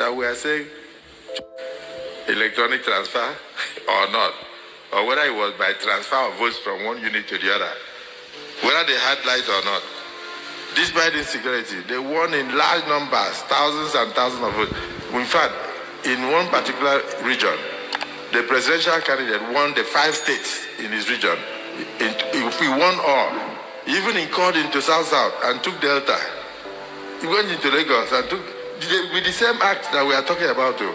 that we are saying electronic transfer or not, or whether it was by transfer of votes from one unit to the other, whether they had light or not. Despite insecurity, they won in large numbers, thousands and thousands of votes. In fact, in one particular region, the presidential candidate won the 5 states in his region. He won all. He even incurred into South and took Delta. He went into Lagos and took, with the same act that we are talking about too.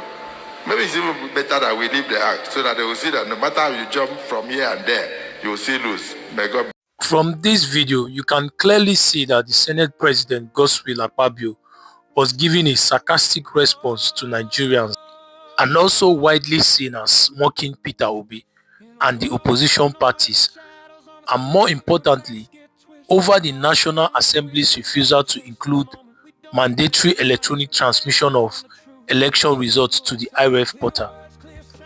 Maybe it's even better that we leave the act so that they will see that no matter how you jump from here and there, you will still lose. May God. From this video, you can clearly see that the Senate President Godswill Akpabio was giving a sarcastic response to Nigerians and also widely seen as mocking Peter Obi and the opposition parties, and more importantly, over the National Assembly's refusal to include mandatory electronic transmission of election results to the IREF portal.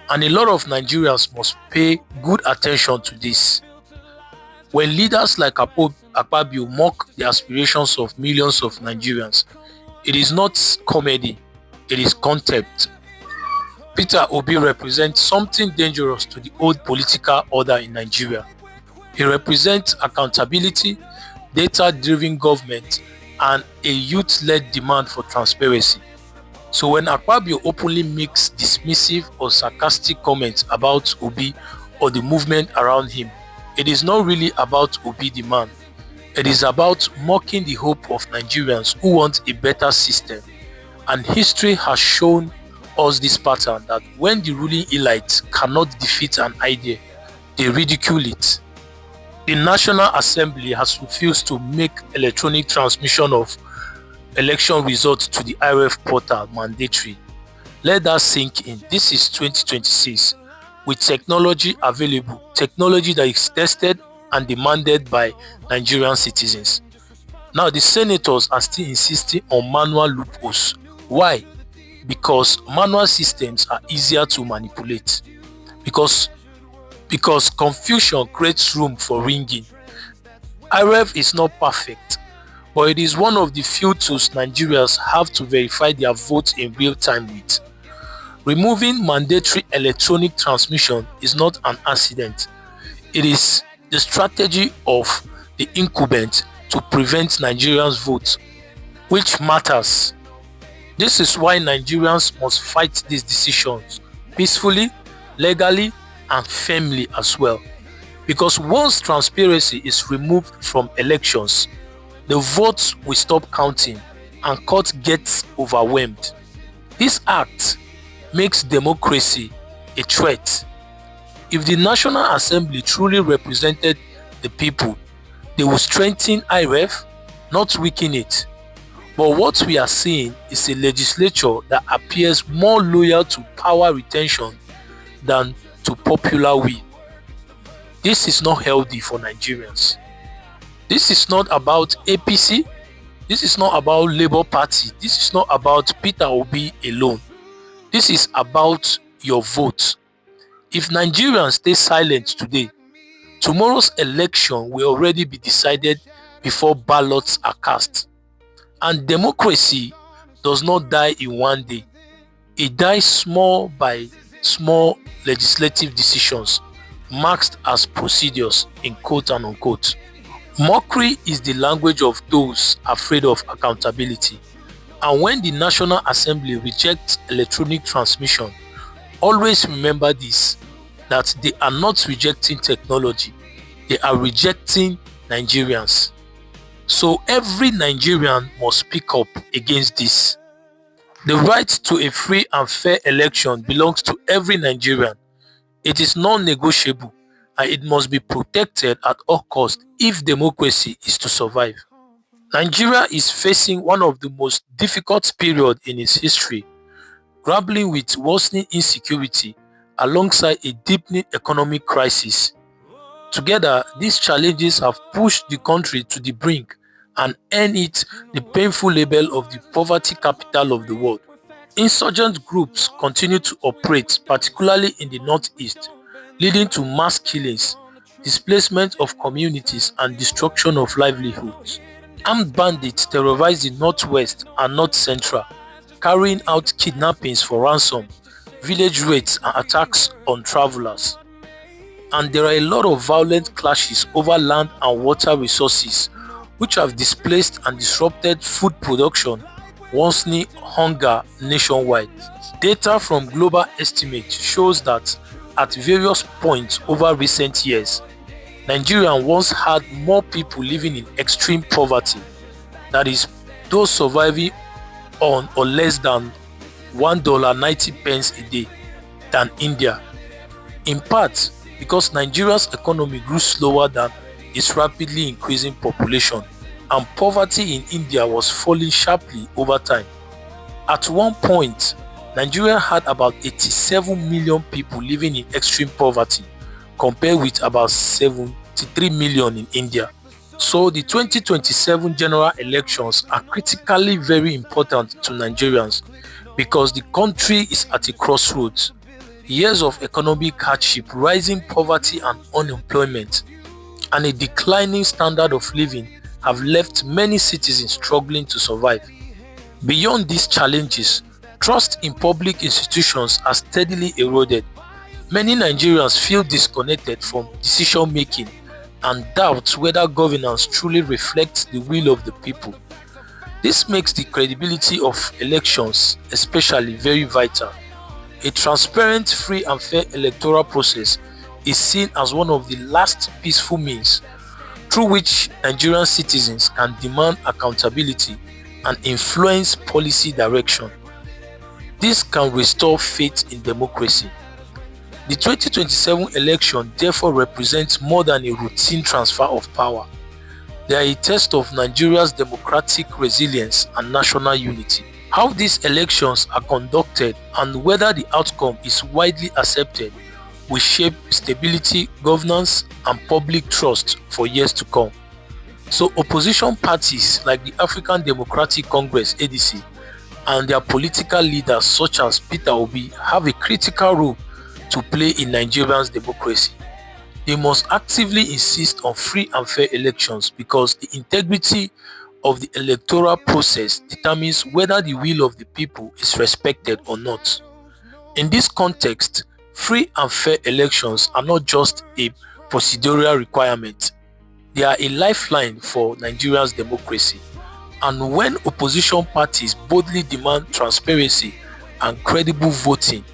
And a lot of Nigerians must pay good attention to this. When leaders like Akpabio mock the aspirations of millions of Nigerians, it is not comedy, it is contempt. Peter Obi represents something dangerous to the old political order in Nigeria. He represents accountability, data-driven government, and a youth-led demand for transparency. So when Akpabio openly makes dismissive or sarcastic comments about Obi or the movement around him, it is not really about Obi the man. It is about mocking the hope of Nigerians who want a better system. And history has shown us this pattern that when the ruling elite cannot defeat an idea, they ridicule it. The National Assembly has refused to make electronic transmission of election results to the IREF portal mandatory. Let that sink in. This is 2026. With technology available, technology that is tested and demanded by Nigerian citizens. Now, the senators are still insisting on manual loopholes. Why? Because manual systems are easier to manipulate. Because confusion creates room for ringing. IREF is not perfect, but it is one of the few tools Nigerians have to verify their votes in real time with. Removing mandatory electronic transmission is not an accident. It is the strategy of the incumbent to prevent Nigerians' votes, which matters. This is why Nigerians must fight these decisions peacefully, legally, and firmly as well. Because once transparency is removed from elections, the votes will stop counting and court gets overwhelmed. This act makes democracy a threat. If the National Assembly truly represented the people, they would strengthen IREF, not weaken it. But what we are seeing is a legislature that appears more loyal to power retention than to popular will. This is not healthy for Nigerians. This is not about APC. This is not about Labour Party. This is not about Peter Obi alone. This is about your vote. If Nigerians stay silent today, tomorrow's election will already be decided before ballots are cast. And democracy does not die in one day. It dies small by small legislative decisions, marked as procedures in quote and unquote. Mockery is the language of those afraid of accountability. And when the National Assembly rejects electronic transmission, always remember this, that they are not rejecting technology, they are rejecting Nigerians. So every Nigerian must speak up against this. The right to a free and fair election belongs to every Nigerian. It is non-negotiable and it must be protected at all costs if democracy is to survive. Nigeria is facing one of the most difficult periods in its history, grappling with worsening insecurity alongside a deepening economic crisis. Together, these challenges have pushed the country to the brink and earned it the painful label of the poverty capital of the world. Insurgent groups continue to operate, particularly in the northeast, leading to mass killings, displacement of communities, and destruction of livelihoods. Armed bandits terrorize the northwest and north central, carrying out kidnappings for ransom, village raids and attacks on travelers. And there are a lot of violent clashes over land and water resources which have displaced and disrupted food production, worsening hunger nationwide. Data from global estimates shows that at various points over recent years, Nigeria once had more people living in extreme poverty, that is, those surviving on or less than $1.90 a day, than India. In part because Nigeria's economy grew slower than its rapidly increasing population, and poverty in India was falling sharply over time. At one point, Nigeria had about 87 million people living in extreme poverty, compared with about 73 million in India. So the 2027 general elections are critically very important to Nigerians because the country is at a crossroads. Years of economic hardship, rising poverty and unemployment, and a declining standard of living have left many citizens struggling to survive. Beyond these challenges, trust in public institutions has steadily eroded. Many Nigerians feel disconnected from decision making and doubt whether governance truly reflects the will of the people. This makes the credibility of elections especially very vital. A transparent, free and fair electoral process is seen as one of the last peaceful means through which Nigerian citizens can demand accountability and influence policy direction. This can restore faith in democracy. The 2027 election therefore represents more than a routine transfer of power. They are a test of Nigeria's democratic resilience and national unity. How these elections are conducted and whether the outcome is widely accepted will shape stability, governance, and public trust for years to come. So opposition parties like the African Democratic Congress (ADC) and their political leaders such as Peter Obi have a critical role to play in Nigeria's democracy. They must actively insist on free and fair elections because the integrity of the electoral process determines whether the will of the people is respected or not. In this context, free and fair elections are not just a procedural requirement, they are a lifeline for Nigeria's democracy. And when opposition parties boldly demand transparency and credible voting,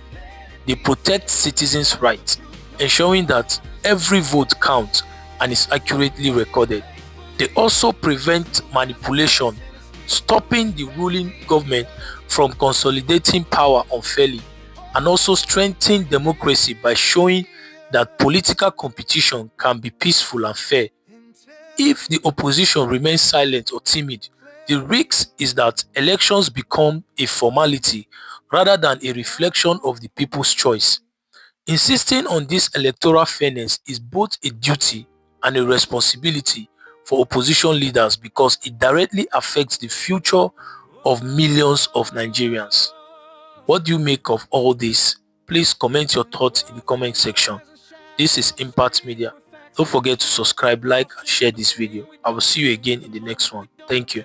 they protect citizens' rights, ensuring that every vote counts and is accurately recorded. They also prevent manipulation, stopping the ruling government from consolidating power unfairly, and also strengthen democracy by showing that political competition can be peaceful and fair. If the opposition remains silent or timid, the risk is that elections become a formality rather than a reflection of the people's choice. Insisting on this electoral fairness is both a duty and a responsibility for opposition leaders because it directly affects the future of millions of Nigerians. What do you make of all this? Please comment your thoughts in the comment section. This is Impact Media. Don't forget to subscribe, like, and share this video. I will see you again in the next one. Thank you.